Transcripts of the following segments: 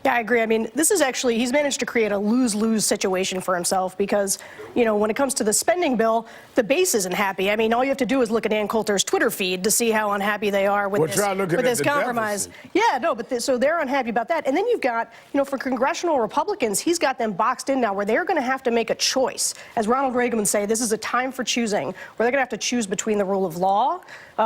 Yeah, I agree. I mean, this is actually, he's managed to create a lose-lose situation for himself because, you know, when it comes to the spending bill, the base isn't happy. I mean, all you have to do is look at Ann Coulter's Twitter feed to see how unhappy they are with this compromise. Deficit. Yeah, no, but so they're unhappy about that. And then you've got, you know, for congressional Republicans, he's got them boxed in now where they're going to have to make a choice. As Ronald Reagan would say, this is a time for choosing, where they're going to have to choose between the rule of law,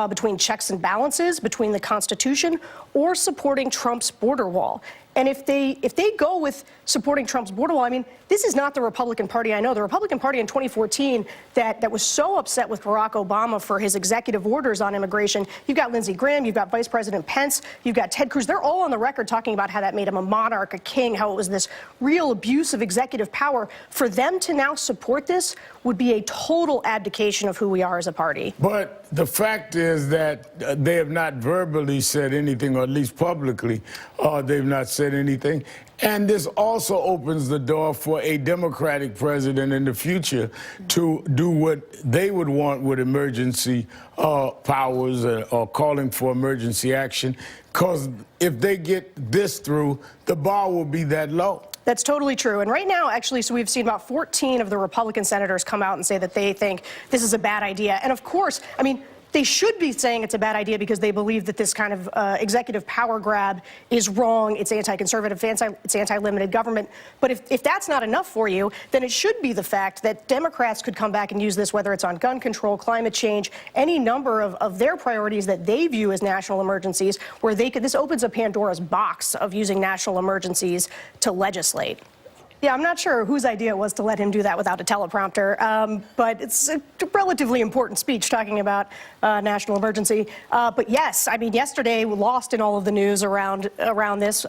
between checks and balances, between the Constitution, or supporting Trump's border wall. And if they go with supporting Trump's border wall, I mean, this is not the Republican Party I know. The Republican Party in 2014 that was so upset with Barack Obama for his executive orders on immigration. You've got Lindsey Graham, you've got Vice President Pence, you've got Ted Cruz. They're all on the record talking about how that made him a monarch, a king, how it was this real abuse of executive power. For them to now support this would be a total abdication of who we are as a party. But the fact is that they have not verbally said anything, or at least publicly, they've not said anything. And this also opens the door for a Democratic president in the future to do what they would want with emergency powers or calling for emergency action. Because if they get this through, the bar will be that low. That's totally true. And right now, actually, so we've seen about 14 of the Republican senators come out and say that they think this is a bad idea. And of course, I mean, they should be saying it's a bad idea because they believe that this kind of executive power grab is wrong. It's anti-conservative, it's anti-limited government. But if that's not enough for you, then it should be the fact that Democrats could come back and use this, whether it's on gun control, climate change, any number of their priorities that they view as national emergencies, where they could, this opens a Pandora's box of using national emergencies to legislate. Yeah, I'm not sure whose idea it was to let him do that without a teleprompter, but it's a relatively important speech talking about national emergency. But yes, I mean, yesterday, lost in all of the news around this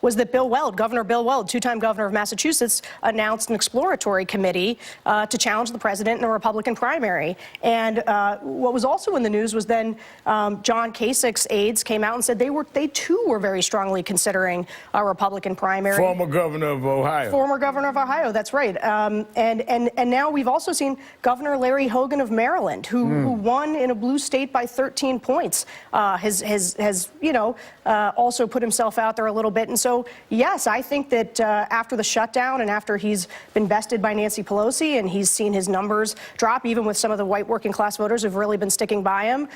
was that Bill Weld, Governor Bill Weld, two-time governor of Massachusetts, announced an exploratory committee to challenge the president in a Republican primary. And what was also in the news was then John Kasich's aides came out and said they too were very strongly considering a Republican primary. Former governor of Ohio. Former governor of Ohio, that's right. And now we've also seen Governor Larry Hogan of Maryland, who won in a blue state by 13 points, has you know, also put himself out there a little bit. And so, yes, I think that after the shutdown and after he's been bested by Nancy Pelosi and he's seen his numbers drop, even with some of the white working class voters who've really been sticking by him,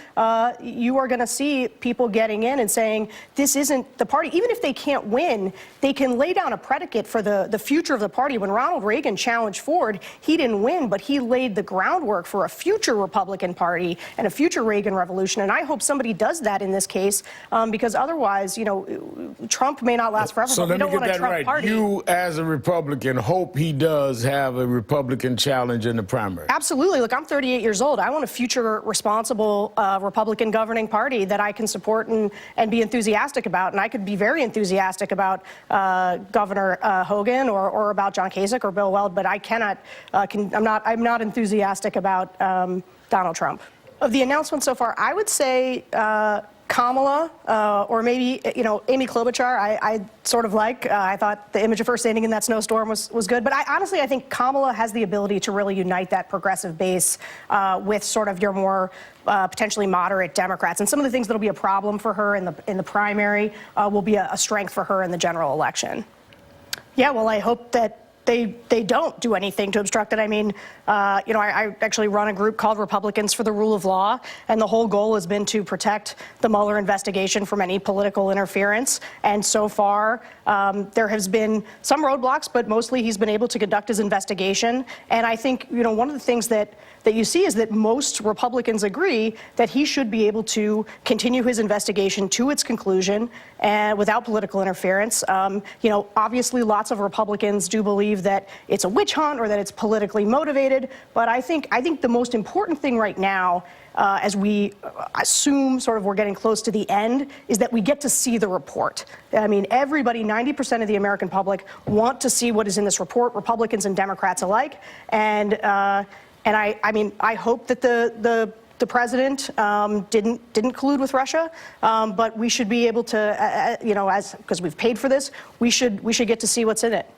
you are going to see people getting in and saying, this isn't the party. Even if they can't win, they can lay down a predicate for the future of the party. When Ronald Reagan challenged Ford, he didn't win, but he laid the groundwork for a future Republican Party and a future Reagan revolution. And I hope somebody does that in this case, because otherwise, you know, Trump may not last forever. So but we don't want a Trump right. party. You, as a Republican, hope he does have a Republican challenge in the primary. Absolutely. Look, I'm 38 years old. I want a future responsible Republican governing party that I can support and be enthusiastic about. And I could be very enthusiastic about Governor Hogan or about John Kasich or Bill Weld, but I cannot. I'm not enthusiastic about Donald Trump. Of the announcements so far, I would say Kamala or maybe, you know, Amy Klobuchar. I sort of like. I thought the image of her standing in that snowstorm was good. But honestly, I think Kamala has the ability to really unite that progressive base with sort of your more potentially moderate Democrats. And some of the things that'll be a problem for her in the primary will be a strength for her in the general election. Yeah, well, I hope that they don't do anything to obstruct it. I mean, you know, I actually run a group called Republicans for the Rule of Law, and the whole goal has been to protect the Mueller investigation from any political interference. And so far, there has been some roadblocks, but mostly he's been able to conduct his investigation. And I think, you know, one of the things that you see is that most Republicans agree that he should be able to continue his investigation to its conclusion and without political interference. You know, obviously lots of Republicans do believe that it's a witch hunt or that it's politically motivated, but I think the most important thing right now, as we assume sort of we're getting close to the end, is that we get to see the report. I mean, everybody, 90% of the American public want to see what is in this report, Republicans and Democrats alike. And I mean, I hope that the president didn't collude with Russia, but we should be able to, you know, because we've paid for this, we should get to see what's in it.